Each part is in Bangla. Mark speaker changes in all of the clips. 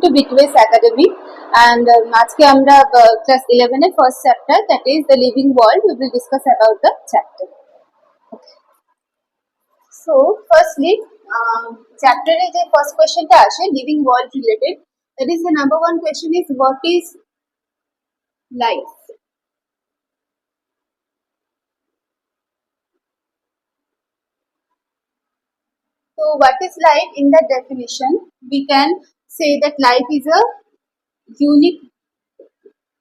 Speaker 1: to Bitways Academy, and আজকে আমরা class 11 এর first chapter, that is the living world, we will discuss about the chapter. So firstly, chapter এ যে first question টা আসে living world related, that is the number one question is what is life? So what is life? In that definition, we can say that life is a unique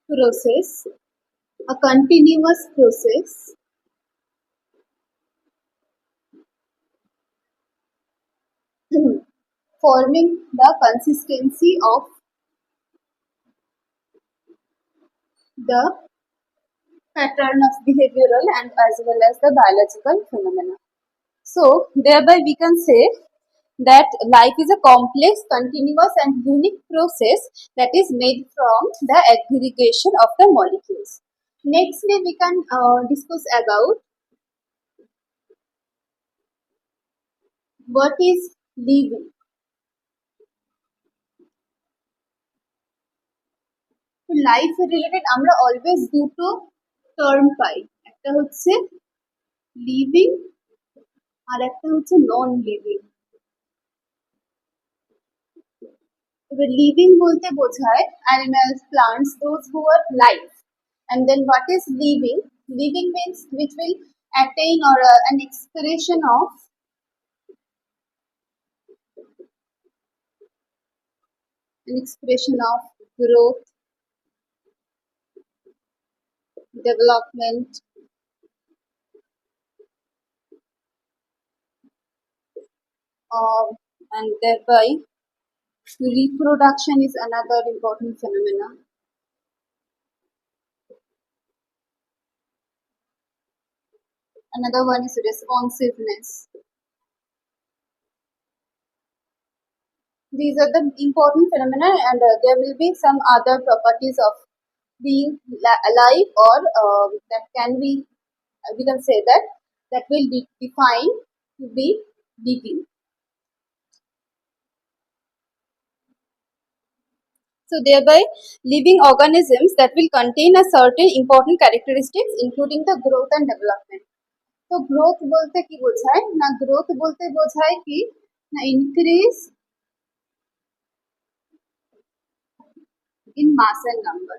Speaker 1: process, a continuous process forming the consistency of the pattern of behavioral and as well as the biological phenomena. So thereby we can say that life is a complex, continuous and unique process that is made from the aggregation of the molecules. Nextly we can discuss about what is living. তো লাইফ রিলেটেড আমরা অলওয়েজ দুটো টার্ম পাই, একটা হচ্ছে লিভিং আর একটা হচ্ছে নন লিভিং। এবার লিভিং বলতে বোঝায় animals, plants, those who are life, and then what is living? Living means which will attain or an expression of growth, development, and thereby reproduction is another important phenomena. Another one is responsiveness. These are the important phenomena, and there will be some other properties of being alive, or that can be, we can say that will be defined to be living. So thereby living organisms that will contain a certain important characteristics including the growth and development. So growth bolte ki bojhay na, growth bolte bojhay ki na increase in mass and number.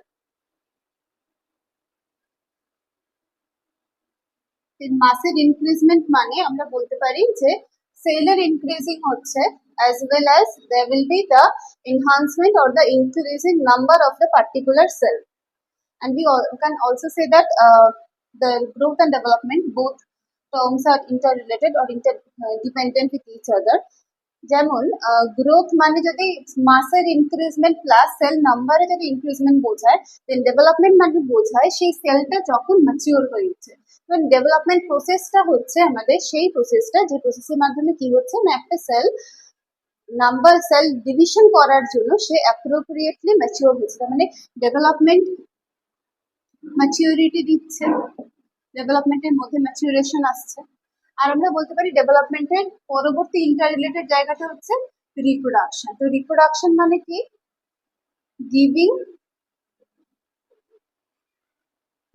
Speaker 1: In মাসের ইনক্রিজমেন্ট মানে আমরা বলতে পারি যে সেলের ইনক্রিজিং হচ্ছে, as well as there will be the enhancement or the increasing number of the particular cell. And we can also say that the growth and development, both terms are interrelated or interdependent with each other. যেমন গ্রোথ মানে যদি মাসের ইনক্রিজমেন্ট প্লাস সেল নাম্বারে যদি ইনক্রিজমেন্ট বোঝায়, দেন ডেভেলপমেন্ট মানে বোঝায় সেই সেলটা যখন ম্যাচিওর হয়ে উঠছে। ডেভেলপমেন্ট প্রসেসটা হচ্ছে আমাদের সেই প্রসেসটা যে প্রসেসের মাধ্যমে কি হচ্ছে না, একটা সেল নাম্বার সেল ডিভিশন করার জন্য সে অ্যাপ্রোপ্রিয়েটলি ম্যাচিওর হচ্ছে, তার মানে ডেভেলপমেন্ট ম্যাচিউরিটি দিচ্ছে, ডেভেলপমেন্টের মধ্যে ম্যাচিউরেশন আসছে। আর আমরা বলতে পারি ডেভেলপমেন্টের পরবর্তী ইন্টাররিলেটেড জায়গাটা হচ্ছে রিপ্রোডাকশন। তো রিপ্রোডাকশন মানে কি, giving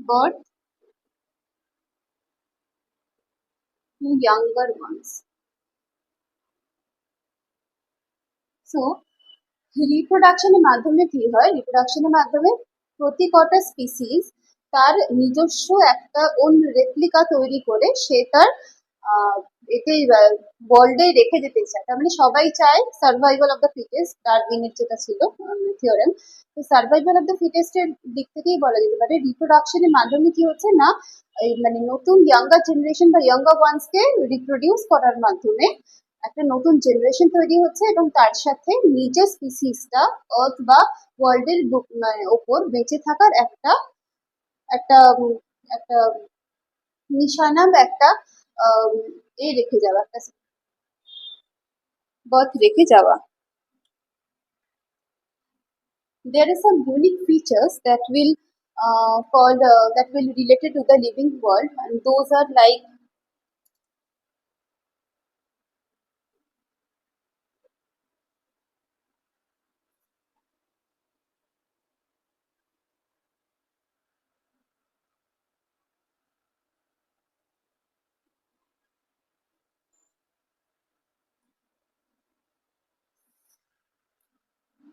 Speaker 1: birth to younger ones. So রিপ্রোডাকশনের মাধ্যমে কি হয়, রিপ্রোডাকশনের মাধ্যমে প্রতি কটা স্পিসিস তার নিজস্ব একটা ওন রেপ্লিকা তৈরি করে সে তার এতে ওয়ার্ল্ডে রেখে যেতে চায়। তার মানে সবাই চায় সার্ভাইভাল অফ দ্য ফিটেস্ট, ডারউইনের যেটা ছিল থিওরেম। তো সার্ভাইভাল অফ দ্য ফিটেস্টের দিক থেকেই বলা যেতে পারে রিপ্রোডাকশনের মাধ্যমে কি হচ্ছে না, মানে নতুন ইয়াঙ্গার জেনারেশন বা ইয়াঙ্গার ওয়ান্সকে রিপ্রোডিউস করার মাধ্যমে একটা নতুন জেনারেশন তৈরি হচ্ছে এবং তার সাথে নিজের স্পিসিসটা আর্থ বা ওয়ার্ল্ডের ওপর বেঁচে থাকার একটা একটা একটা নিশানা বা একটা রেখে যাওয়া, একটা বার্থ রেখে যাওয়া। There are some unique features that will that will related to the living world, and those are like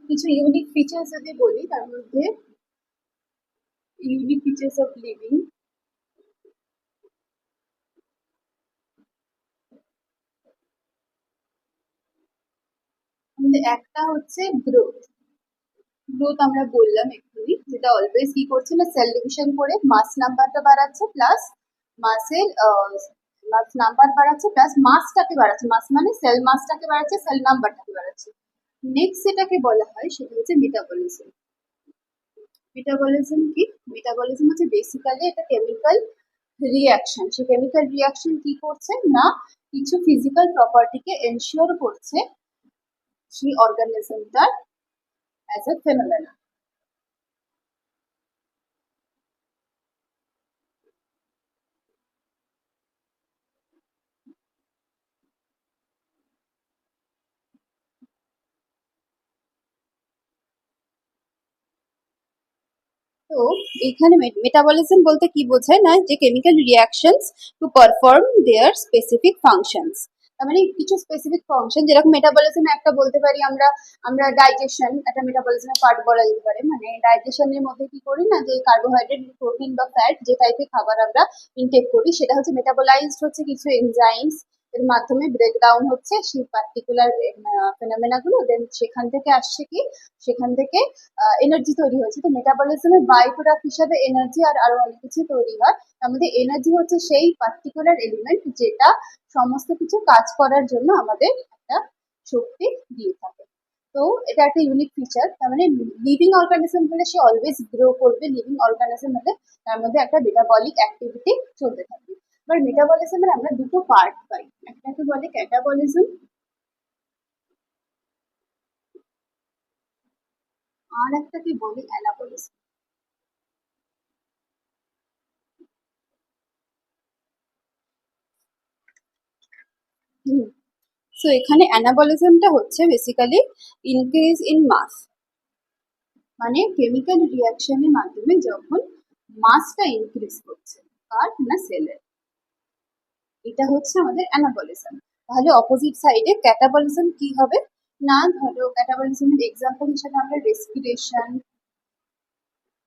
Speaker 1: কিছু ইউনিক ফিচার্স যদি বলি, তার মধ্যে ইউনিক ফিচার্স অফ লিভিং, আমাদের একটা হচ্ছে গ্রোথ। গ্রোথ আমরা বললাম এক্ষুনি, যেটা অলওয়েজ কি করছে না, সেল ডিভিশন করে মাস নাম্বারটা বাড়াচ্ছে, প্লাস মাসের মাস নাম্বার বাড়াচ্ছে, প্লাস মাসটাকে বাড়াচ্ছে। মাস মানে সেল মাসটাকে বাড়াচ্ছে, সেল নাম্বারটাকে বাড়াচ্ছে। নেক্সট যেটাকে বলা হয় সেটা হচ্ছে মেটাবলিজম। মেটাবলিজম কি? মেটাবলিজম হচ্ছে বেসিক্যালি এটা কেমিক্যাল রিয়াকশন। সেই কেমিক্যাল রিয়াকশন কি করছে না, কিছু ফিজিক্যাল প্রপার্টিকে এনশিওর করছে সেই অর্গানিজমটার অ্যাজ এ ফেনোমেনা। তো এখানে মেটাবলিজম বলতে কি বোঝায় না, যে chemical reactions to perform their specific functions. তার মানে কিছু স্পেসিফিক ফাংশন, যেরকম মেটাবলিজম একটা বলতে পারি আমরা, আমরা ডাইজেশন একটা মেটাবলিজমের পার্ট বলা যেতে পারে। মানে ডাইজেশনের মধ্যে কি করি না, যে কার্বোহাইড্রেট, প্রোটিন বা ফ্যাট যে টাইপের খাবার আমরা ইনটেক করি, সেটা হচ্ছে মেটাবলাইজড হচ্ছে কিছু এনজাইমস এর মাধ্যমে ব্রেকডাউন হচ্ছে সেই পার্টিকুলার ফেনোমেনা গুলো, দেন সেখান থেকে আসছে কি, সেখান থেকে এনার্জি তৈরি হয়েছে। তো মেটাবলিজমের বাই প্রোডাক্ট হিসাবে এনার্জি আর আরো অনেক কিছু তৈরি হয়। তার মধ্যে এনার্জি হচ্ছে সেই পার্টিকুলার এলিমেন্ট যেটা সমস্ত কিছু কাজ করার জন্য আমাদের একটা শক্তি দিয়ে থাকে। তো এটা একটা ইউনিক ফিচার। তার মানে লিভিং অর্গানিজম হলে সে অলওয়েজ গ্রো করবে, লিভিং অর্গানিজম হলে তার মধ্যে একটা মেটাবলিক অ্যাক্টিভিটি চলতে থাকবে। এবার মেটাবলিজমের আমরা দুটো পার্ট পাই, একটাকে বলে ক্যাটাবলিজম, আর একটাকে বলে অ্যানাবলিজম। সো এখানে অ্যানাবলিজমটা হচ্ছে বেসিক্যালি ইনক্রিজ ইন মাস। মানে কেমিক্যাল রিয়াকশনের মাধ্যমে যখন মাসটা ইনক্রিজ করছে কার না, সেলের, এটা হচ্ছে আমাদের অ্যানাবলিজম। তাহলে অপোজিট সাইডে ক্যাটাবলিজম কি হবে না, ধরো ক্যাটাবলিজমের এক্সাম্পল হিসেবে আমরা রেসপিরেশন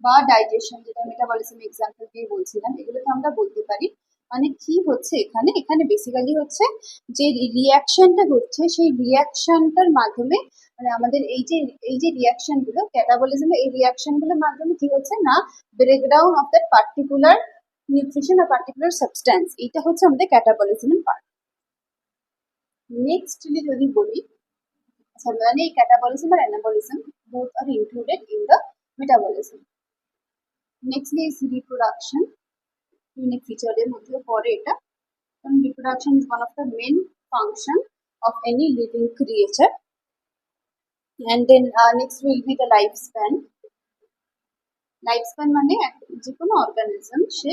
Speaker 1: বা ডাইজেশন, যেটা মেটাবলিজম এক্সাম্পল দিয়ে বলছিলাম, এগুলোকে আমরা বলতে পারি। মানে কি হচ্ছে এখানে, এখানে বেসিক্যালি হচ্ছে যে রিয়াকশনটা হচ্ছে, সেই রিয়াকশনটার মাধ্যমে মানে আমাদের এই যে রিয়াকশন গুলো ক্যাটাবলিজমে, এই রিয়াকশন গুলোর মাধ্যমে কি হচ্ছে না, breakdown of that particular nutrition আর পার্টিকুলার সাবস্ট্যান্স, এইটা হচ্ছে আমাদের ক্যাটাবলিজমের পার্ট। নেক্সট যদি বলি, আচ্ছা মানে এই ক্যাটাবলিজম আর anabolism both are included in the metabolism. Next is reproduction. Unique feature এর মধ্যে পড়ে এটা। Reproduction is one of the main function of any living creature. And then next will be the lifespan. লাইফস্প্যান মানে যে কোনো অর্গানিজম সে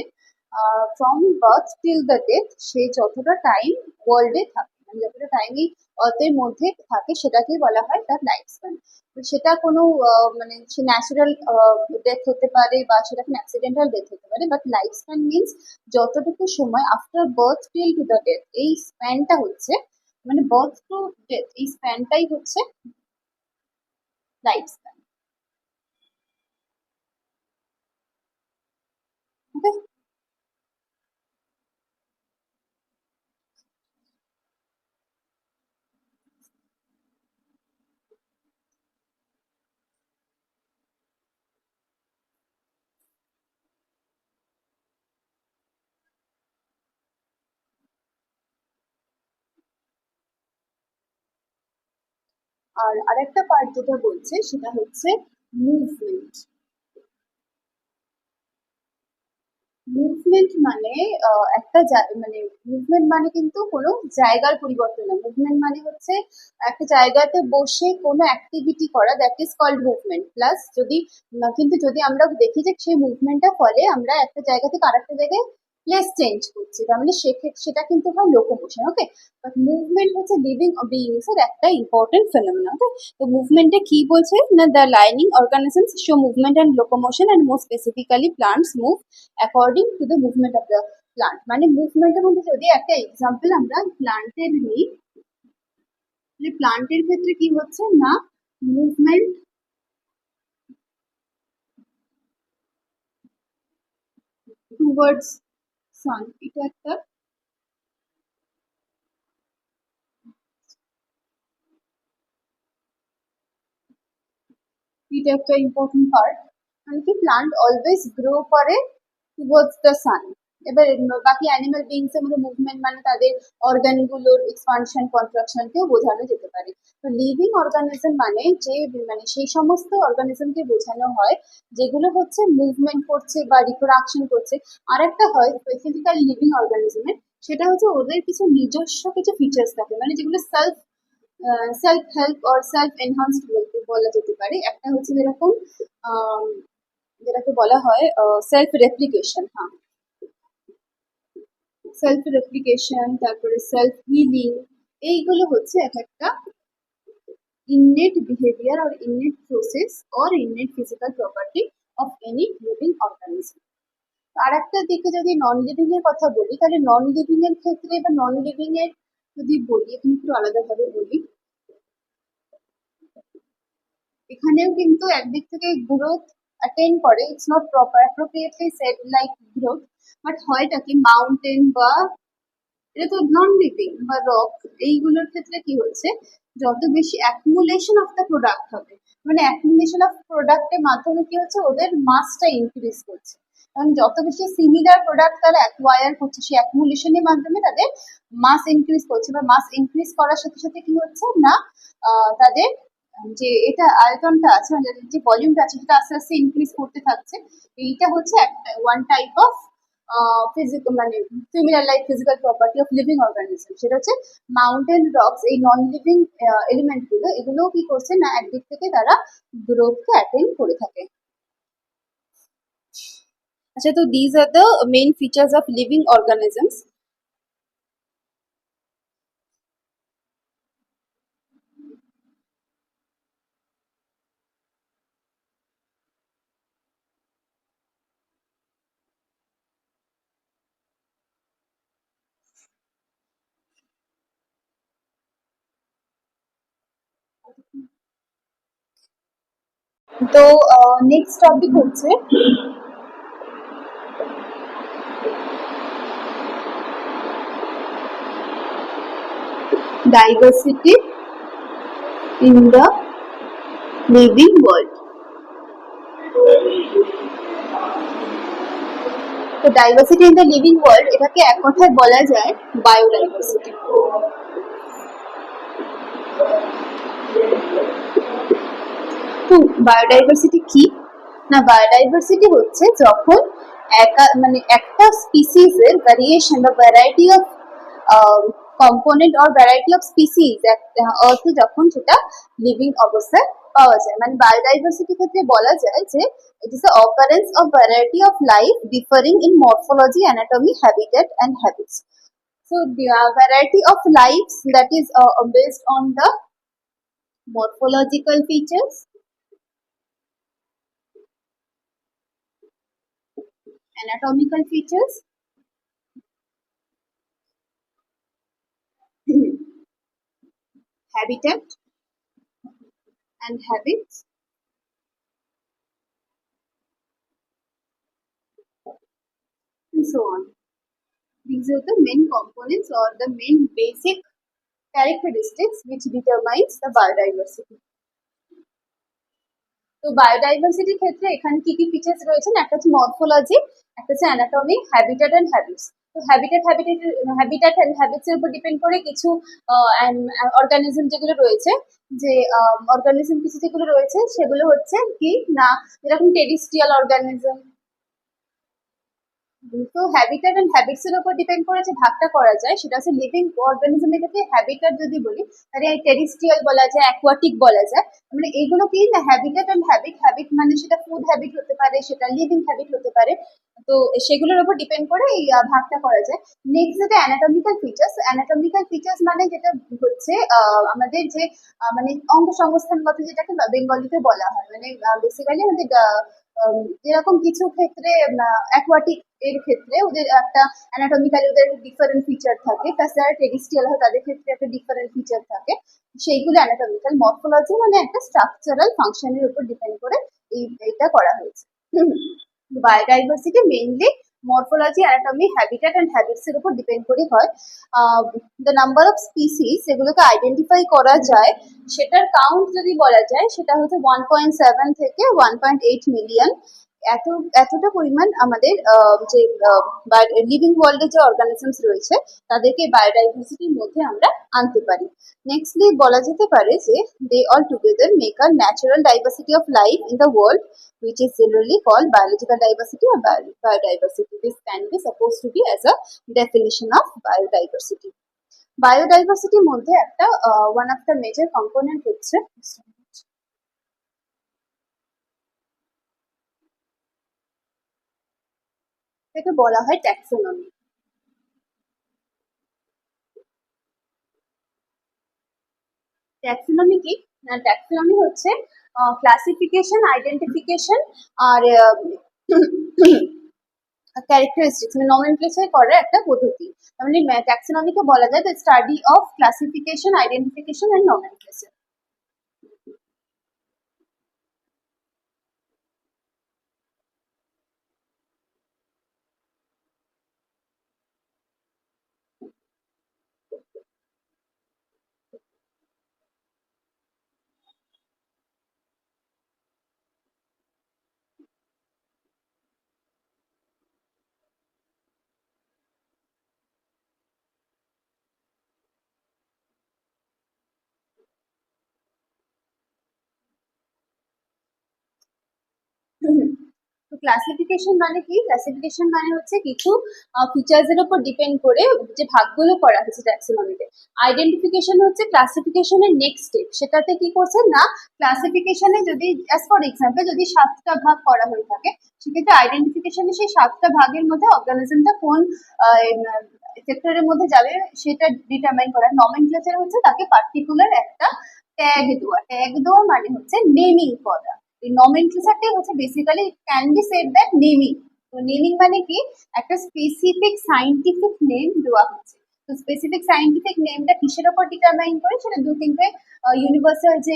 Speaker 1: from birth till the death সে যতটা টাইম ওয়ার্ল্ডে থাকে, মানে যতটা টাইম এই অর্থের মধ্যে থাকে, সেটাকেই বলা হয় তার লাইফস্প্যান। সেটা কোনো মানে সে ন্যাচারাল ডেথ হতে পারে বা সেটা কোনো অ্যাক্সিডেন্টাল ডেথ হতে পারে, বাট লাইফস্প্যান মিনস যতটুকু সময় after birth till to the death, এই স্প্যানটা হচ্ছে মানে বার্থ টু ডেথ, এই স্প্যানটাই হচ্ছে লাইফস্প্যান। ওকে, আর আরেকটা পার্ট যেটা বলছে সেটা হচ্ছে মুভমেন্ট। মুভমেন্ট মানে একটা মানে মুভমেন্ট মানে কিন্তু কোনো জায়গার পরিবর্তন না। মুভমেন্ট মানে হচ্ছে একটা জায়গাতে বসে কোনো অ্যাক্টিভিটি করা, that is called movement. Plus যদি কিন্তু যদি আমরা দেখি যে সেই মুভমেন্টটা ফলে আমরা একটা জায়গা থেকে আরেকটা জায়গায় প্লেস চেঞ্জ করছি, তার মানে সেটা কিন্তু হয় লোকোমোশন। ওকে, বাট মুভমেন্ট হচ্ছে লিভিং বিইংস এর একটা ইম্পর্টেন্ট ফেনোমেনা। ওকে, তো মুভমেন্টে কি বলছে না, the lining organisms show movement and locomotion, and more specifically plants move according to the movement of the plant. মানে মুভমেন্টের মধ্যে যদি একটা এক্সাম্পল আমরা প্লান্টের নিই, প্লান্টের ক্ষেত্রে কি হচ্ছে না, মুভমেন্ট টুয়ার্ডস সান, এটা একটা ইম্পর্টেন্ট পার্ট, মানে কি প্লান্ট অলওয়েজ গ্রো করে টুয়ার্ডস দ্য সান। এবার বাকি অ্যানিমাল বিংস এর মধ্যে মুভমেন্ট মানে তাদের অর্গান গুলোর এক্সপানশন কন্ট্রাকশনকেও বোঝানো যেতে পারে। তো লিভিং অর্গানিজম মানে যে মানে সেই সমস্ত অর্গানিজমকে বোঝানো হয় যেগুলো হচ্ছে মুভমেন্ট করছে বা রিপ্রোডাকশন করছে। আর একটা হয় স্পেসিফিক্যালি লিভিং অর্গানিজমের, সেটা হচ্ছে ওদের কিছু নিজস্ব কিছু ফিচার্স থাকে, মানে যেগুলো self help or self enhanced বলতে বলা যেতে পারে। একটা হচ্ছে যেরকম যেটাকে বলা হয় সেলফ রেপ্লিকেশন, হ্যাঁ, সেলফ রেপ্লিকেশন, তারপরে সেলফ হিলিং, এইগুলো হচ্ছে এক একটা innate behaviour or innate process or innate physical property of any living organism। আর একটা দিকে যদি নন লিভিং এর কথা বলি, তাহলে নন লিভিং এর ক্ষেত্রে বা নন লিভিং এর যদি বলি, এখানে একটু আলাদাভাবে বলি, এখানেও কিন্তু একদিক থেকে গ্রোথ অ্যাটেইন করে, it's not proper appropriately said like growth, but হয়টা কি মাউন্টেন বা এটা তো নন লিভিং বা রক, এইগুলোর ক্ষেত্রে কি হচ্ছে, যত বেশি অ্যাকুমুলেশন অফ দ্য প্রোডাক্ট হবে, মানে অ্যাকুমুলেশন অফ প্রোডাক্টের মাধ্যমে কি হচ্ছে, ওদের মাসটা ইনক্রিজ করছে। কারণ যত বেশি সিমিলার প্রোডাক্ট তারা অ্যাকোয়ার করছে, সেই অ্যাকুমুলেশনের মাধ্যমে তাদের মাস ইনক্রিজ করছে, বা মাস ইনক্রিজ করার সাথে সাথে কি হচ্ছে না, তাদের যে এটা আয়তনটা আছে, মানে যে ভলিউমটা আছে, সেটা আস্তে আস্তে ইনক্রিজ করতে থাকছে। এইটা হচ্ছে একটা ওয়ান টাইপ অফ ফিজিক্যাল মানে similar like physical property of living organism. সেটা হচ্ছে মাউন্টেন রকস, এই নন লিভিং এলিমেন্ট গুলো, এগুলো কি করছে না, একদিক থেকে তারা গ্রোথকে অ্যাটেন্ড করে থাকে। আচ্ছা, তো these are the main features of living organisms. তো নেক্সট টপিক হচ্ছে diversity in the living world। তো diversity in the living world, এটাকে এক কথায় বলা যায় বায়োডাইভার্সিটি। তো বায়োডাইভার্সিটি কি না, বায়োডাইভার্সিটি হচ্ছে যখন মানে একটা স্পিসিসের ভ্যারিয়েশন বা variety of component or variety of species আর্থে যখন সেটা লিভিং অবস্থায় পাওয়া যায়, মানে বায়োডাইভার্সিটি ক্ষেত্রে বলা যায় যে it is the occurrence of variety of life differing in morphology, anatomy, habitat and habits। So the variety of lives that is based on the morphological features, anatomical features, habitat and habits, and so on। These are the main components or the main basic characteristics which determines the biodiversity। তো বায়োডাইভার্সিটির ক্ষেত্রে এখানে কি কি ফিচার্স রয়েছে, একটা হচ্ছে মরফোলজি, একটা হচ্ছে অ্যানাটমি, হ্যাবিটেট এন্ড হ্যাবিটস। তো হ্যাবিটেট এন্ড হ্যাবিটস এর উপর ডিপেন্ড করে কিছু অর্গানিজম যেগুলো রয়েছে, যে অর্গানিজম কিছু যেগুলো রয়েছে সেগুলো হচ্ছে কি না, যেরকম টেরিস্ট্রিয়াল অর্গানিজম। তো হ্যাবিটেট এন্ড হ্যাবিটস এর উপর ডিপেন্ড করে যে ভাগটা করা যায়, সেটা হচ্ছে লিভিং অর্গানিজমের ক্ষেত্রে হ্যাবিটেট যদি বলি, তাহলে টেরিস্ট্রিয়াল বলা যায়, অ্যাকোয়াটিক বলা যায়, মানে এইগুলো কি না হ্যাবিটেট এন্ড হ্যাবিট মানে সেটা ফুড হ্যাবিট হতে পারে, সেটা লিভিং হ্যাবিট হতে পারে। তো সেগুলোর উপর ডিপেন্ড করে এই ভাগটা করা যায়। নেক্সট যেটা অ্যানাটমিক্যাল ফিচার্স মানে যেটা হচ্ছে আমাদের যে মানে অঙ্গ সংস্থানগত, যেটাকে বেঙ্গলিতে বলা হয়, মানে বেসিক্যালি আমাদের যেরকম কিছু ক্ষেত্রে অ্যাকোয়াটিক এর ক্ষেত্রে ওদের একটা অ্যানাটমিক্যালি ওদের ডিফারেন্ট ফিচার থাকে, প্লাস যারা টেরিস্ট্রিয়াল হয় তাদের ক্ষেত্রে একটা ডিফারেন্ট ফিচার থাকে, সেইগুলো অ্যানাটমিক্যাল। মরফোলজি মানে একটা স্ট্রাকচারাল ফাংশনের উপর ডিপেন্ড করে এটা করা হয়েছে। Biodiversity mainly morphology, anatomy, habitat and habits এর উপর ডিপেন্ড করে হয়। দ্য নাম্বার অফ স্পিসিস যেগুলোকে আইডেন্টিফাই করা যায় সেটার কাউন্ট যদি বলা যায় সেটা হচ্ছে 1.7 থেকে 1.8 মিলিয়ন। এতটা পরিমাণ আমাদের যে লিভিং ওয়ার্ল্ডে যে অর্গানিজমস রয়েছে তাদেরকে বায়োডাইভার্সিটির মধ্যে আমরা আনতে পারি। নেক্সটলি বলা যেতে পারে যে they all together make a natural diversity of life in the world which is generally called biological diversity or biodiversity. This can be supposed to be as a definition of biodiversity. বায়োডাইভার্সিটির মধ্যে একটা one of the major component হচ্ছে এটাকে বলা হয় ট্যাক্সোনমি। ট্যাক্সোনমি কি? না, ট্যাক্সোনমি হচ্ছে ক্লাসিফিকেশন, আইডেন্টিফিকেশন আর ক্যারেক্টারিস্টিক্স মানে নমেনক্লেচার করার একটা পদ্ধতি। মানে ট্যাক্সোনমিকে বলা যায় the study of classification, identification and nomenclature. তো ক্লাসিফিকেশন মানে কি? ক্লাসিফিকেশন মানে হচ্ছে কিছু ফিচার্স এর উপর ডিপেন্ড করে যে ভাগগুলো করা হয়েছে ট্যাক্সোনমিতে। আইডেন্টিফিকেশন হচ্ছে ক্লাসিফিকেশনের নেক্সট স্টেপ। সেটাতে কি করছে না, ক্লাসিফিকেশনে যদি অ্যাজ ফর এক্সাম্পল যদি 7টা ভাগ করা হয়ে থাকে সেক্ষেত্রে আইডেন্টিফিকেশনে সেই 7টা ভাগের মধ্যে অর্গানিজমটা কোন সেক্টরের মধ্যে যাবে সেটা ডিটারমাইন করা। নমেনক্লেচার হচ্ছে তাকে পার্টিকুলার একটা ট্যাগ দেওয়া। ট্যাগ দেওয়া মানে হচ্ছে নেমিং করা। এই নমেনক্লেচারটাই হচ্ছে basically can be said that naming. তো নেমিং মানে কি? একটা স্পেসিফিক সাইন্টিফিক নেম দেওয়া হচ্ছে। তো স্পেসিফিক সাইন্টিফিক নেমটা কিসের উপর ডিটারমাইন করে? সেটা 2-3টে ইউনিভার্সাল যে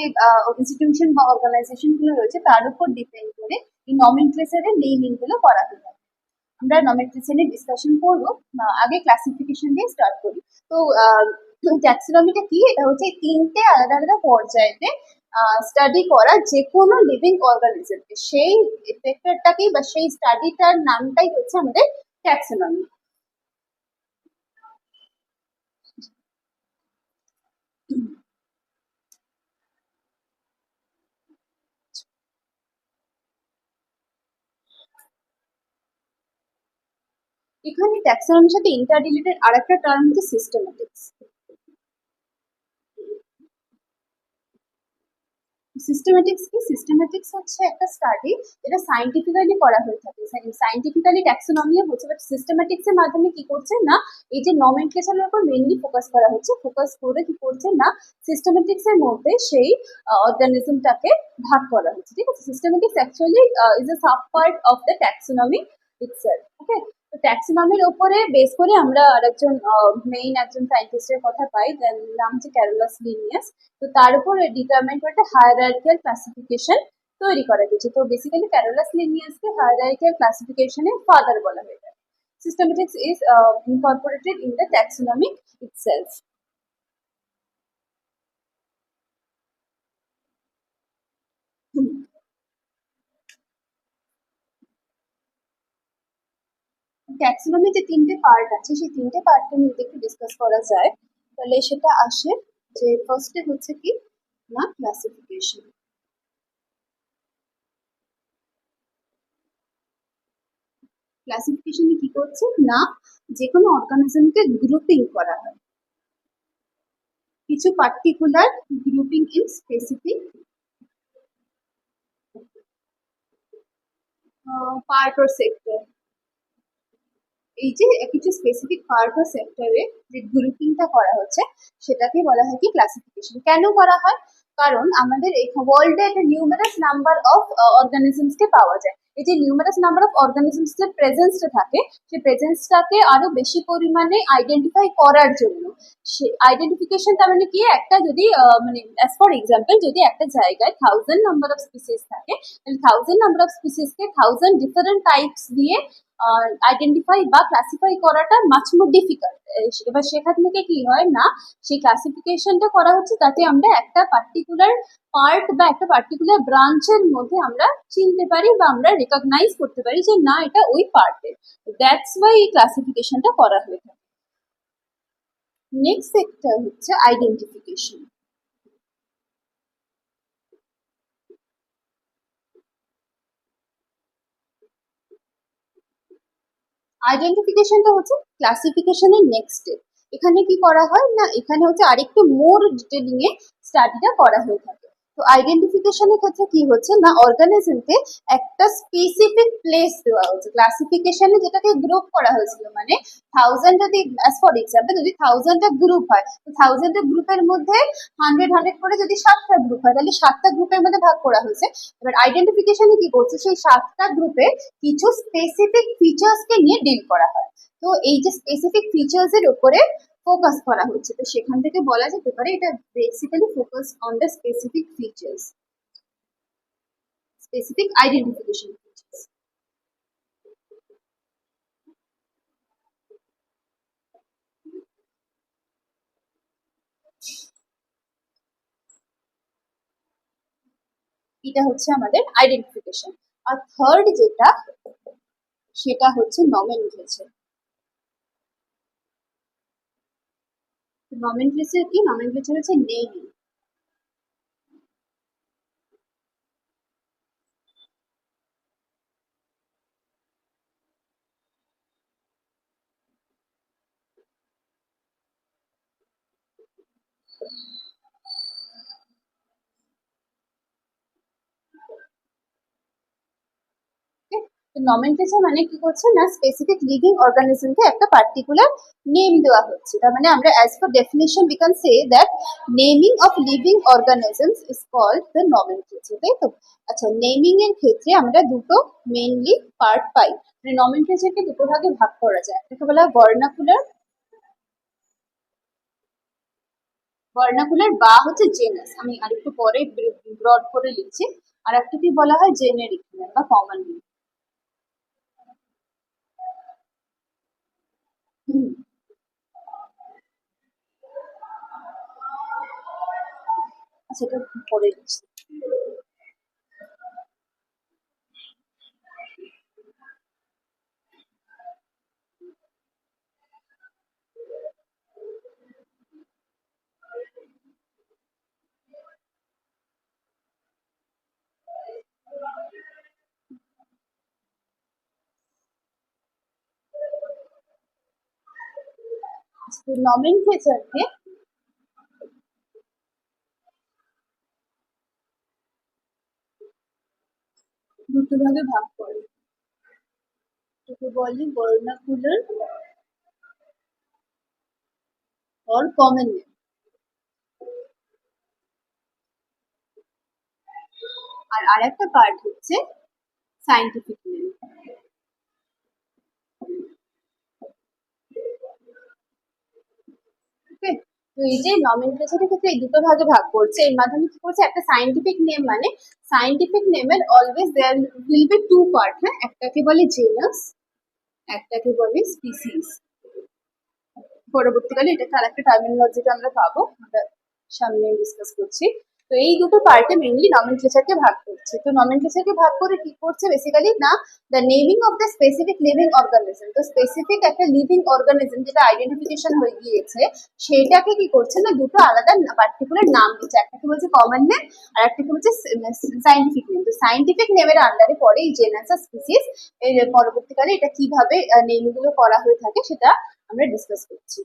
Speaker 1: ইনস্টিটিউশন বা অর্গানাইজেশন গুলো রয়েছে তার উপর ডিপেন্ড করে এই নমেনক্লেচারের নেমিং গুলো করা হয়ে থাকে। আমরা নমেনক্লেচার নিয়ে ডিসকাশন করবো, আগে ক্লাসিফিকেশন দিয়ে স্টার্ট করি। তো ট্যাক্সোনমিটা কি? এটা হচ্ছে 3টে আলাদা আলাদা পর্যায়েতে স্টাডি করা যে কোনো লিভিং অর্গানিজমকে, সেই সেক্টরটাকেই বা সেই স্টাডিটার নামটাই হচ্ছে আমাদের ট্যাক্সোনমি। এখানে ট্যাক্সোনমির সাথে ইন্টার রিলেটেড আরেকটা টার্ম হচ্ছে সিস্টেমেটিক্স। সিস্টেমেটিক্স কি? সিস্টেমেটিক্স হচ্ছে একটা স্টাডি যেটা সাইন্টিফিক্যালি করা হয়ে থাকে। সাইন্টিফিক্যালি ট্যাক্সোনমিও হচ্ছে, বাট সিস্টেমেটিক্স এর মাধ্যমে কি করছে না, এই যে নমেনক্লেচারের উপর মেইনলি ফোকাস করা হচ্ছে, ফোকাস করে কি করছে না সিস্টেমেটিক্স এর মধ্যে সেই অর্গানিজমটাকে ভাগ করা হচ্ছে। ঠিক আছে? Systematics actually is a sub part of the taxonomy itself. Okay, তো ট্যাক্সোনমির উপরে বেস করে আমরা আরেকজন মেইন একজন সায়েন্টিস্টের কথা পাই, যার নাম হচ্ছে ক্যারোলাস লিনিয়াস। তো তার উপর ডিটারমাইন করে একটা হায়ারার্কিয়াল ক্লাসিফিকেশন তৈরি করা গেছে। তো বেসিক্যালি ক্যারোলাস লিনিয়াসকে হায়ারার্কিয়াল ক্লাসিফিকেশনের ফাদার বলা হয়ে থাকে। Systematics is Incorporated in the taxonomy itself. Taxonomy যে 3টে পার্ট আছে সেই 3টে পার্টের মধ্যে একটু ডিসকাস করা যায়, তাহলে সেটা আসে যে ফার্স্টে হচ্ছে কি না ক্লাসিফিকেশন। ক্লাসিফিকেশনে কি করছে না যে কোনো অর্গানিজমকে গ্রুপিং করা হয় কিছু particular grouping in specific part or sector. এই যে কিছু স্পেসিফিক পার্ট অর সেক্টরে যে গ্রুপিংটা করা হচ্ছে সেটাকে বলা হয় কি ক্লাসিফিকেশন। কেন করা হয়? কারণ আমাদের এই ওয়ার্ল্ডে একটা নিউমারাস নাম্বার অফ অর্গানিজমসকে পাওয়া যায়। এই যে নিউমারাস নাম্বার অফ অর্গানিজমস যে প্রেজেন্সটা থাকে সেই প্রেজেন্সটাকে আরো বেশি পরিমাণে আইডেন্টিফাই করার জন্য সে আইডেন্টিফিকেশন তার মানে কি, একটা যদি মানে অ্যাজ ফর এক্সাম্পল যদি একটা জায়গায় 1000 নাম্বার অফ স্পিসিস থাকে, তাহলে 1000 নাম্বার অফ স্পিসিসকে 1000 ডিফারেন্ট টাইপস দিয়ে আইডেন্টিফাই বা ক্লাসিফাই করাটা মাচ মোর ডিফিকাল্ট। এবার সেখান থেকে কি হয় না, সেই ক্লাসিফিকেশনটা করা হচ্ছে তাতে আমরা একটা পার্টিকুলার পার্ট বা একটা পার্টিকুলার ব্রাঞ্চের মধ্যে আমরা চিনতে পারি বা আমরা রেকগনাইজ করতে পারি যে না এটা ওই পার্টের। দ্যাটস ওয়াই এই ক্লাসিফিকেশনটা করা হয়ে থাকে। নেক্সট সেক্টর হচ্ছে আইডেন্টিফিকেশন। আইডেন্টিফিকেশনটা হচ্ছে ক্লাসিফিকেশনের নেক্সট স্টেপ। এখানে কি করা হয় না, এখানে হচ্ছে আরেকটু মোর ডিটেলিং এ স্টাডিটা করা হয়ে থাকে। তো আইডেন্টিফিকেশনের ক্ষেত্রে কি হচ্ছে না, অর্গানিজমকে একটা স্পেসিফিক প্লেস দেওয়া হচ্ছে। ক্লাসিফিকেশনে যেটাকে গ্রুপ করা হয়েছিল, মানে 1000 যদি অ্যাজ ফর এক্সাম্পল যদি 1000টা গ্রুপ হয়, তো 1000টা গ্রুপের মধ্যে 100 করে যদি 7টা গ্রুপ হয়, তাহলে 7টা গ্রুপের মধ্যে ভাগ করা হয়েছে। এবার আইডেন্টিফিকেশনে কি করছে, সেই 7টা গ্রুপে কিছু স্পেসিফিক ফিচার্সকে নিয়ে ডিল করা হয়। তো এই যে স্পেসিফিক ফিচার্স এর উপরে ফোকাস করা হচ্ছে, তো সেখান থেকে বলা যেতে পারে এটা basically focus on the specific features, specific identification features. এটা হচ্ছে আমাদের আইডেন্টিফিকেশন। আর থার্ড যেটা, সেটা হচ্ছে নমেনক্লেচার। নমেনক্লেচার কি, নমেনক্লেচার হচ্ছে নেমিং। নমেনক্লেচার মানে কি করছে না, স্পেসিফিক লিভিং অর্গানিজমকে একটা পার্টিকুলার নেম দেওয়া হচ্ছে। তার মানে আমরা as per definition we can say that naming of living organisms is called the nomenclature, তাই তো? আচ্ছা, নেমিং এর ক্ষেত্রে আমরা দুটো মেইনলি পার্ট পাই, মানে নমেনক্লেচারকে দুটো ভাগে ভাগ করা যায়। একটাকে বলা হয় ভার্নাকুলার, ভার্নাকুলার বা হচ্ছে জেনাস, আমি আরেকটু পরে ব্রড করে লিখছি। আর একটাকে বলা হয় জেনেরিক বা কমন নেম। সেটা পরে লিখছি। নমেনক্লেচারকে দুটো ভাগে ভাগ করে, এটাকে বলে ভার্নাকুলার or common name। আর আরেকটা পার্ট হচ্ছে সায়েন্টিফিক নেম। ওকে, তো এই যে নমেনক্লেচারের ক্ষেত্রে এই দুটো ভাগে ভাগ করছে, এর মাধ্যমে কি করছে, একটা সায়েন্টিফিক নেম মানে সায়েন্টিফিক নেমের always there will be two part, হ্যাঁ, একটাকে বলে জেনাস, একটাকে বলে স্পিসিস। পরবর্তীকালে এটাকে আরেকটা টার্মিনোলজিতে আমরা পাবো, আমরা সামনে ডিসকাস করছি। তো এই দুটো পার্টে মেইনলি নমেনক্লেচারকে ভাগ করছে। তো নমেনক্লেচারকে ভাগ করে কি করছে বেসিক্যালি না, the naming of the specific living organism. তো স্পেসিফিক একটা লিভিং অর্গানিজম যেটা আইডেন্টিফিকেশন হয়ে গিয়েছে, সেটাকে কি করছে না, দুটো আলাদা পার্টিকুলার নাম দিচ্ছে। একটাকে বলছে কমন নেম আর একটাকে হচ্ছে সাইন্টিফিক নেম। তো সাইন্টিফিক নেমের আন্ডারে পড়ে এই জেনাস আর স্পিসিস। এর পরবর্তীকালে এটা কিভাবে নেম গুলো করা হয়ে থাকে সেটা আমরা ডিসকাস করছি।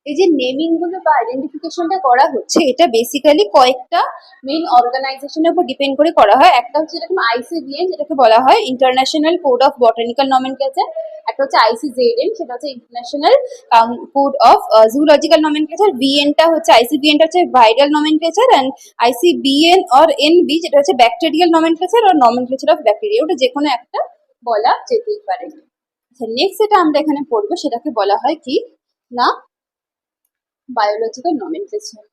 Speaker 1: এই যে নেমিং গুলো বা আইডেন্টিফিকেশনটা করা হচ্ছে, এটা বেসিক্যালি কয়েকটা মেইন অর্গানাইজেশনের উপর ডিপেন্ড করে করা হয়। একটা হচ্ছে যেরকম আইসিবিএন, যেটাকে বলা হয় international code of botanical nomenclature. একটা হচ্ছে আইসিজেডএন, সেটা হচ্ছে international code of zoological nomenclature. বিএনটা হচ্ছে আইসিবিএনটা হচ্ছে viral nomenclature, and ICBN or NB যেটা হচ্ছে bacterial nomenclature or nomenclature of bacteria. ওটা যে কোনো একটা বলা যেতেই পারে। নেক্সট যেটা আমরা এখানে পড়বো সেটাকে বলা হয় কি না বায়োলজিক্যাল নমেনক্লেচার।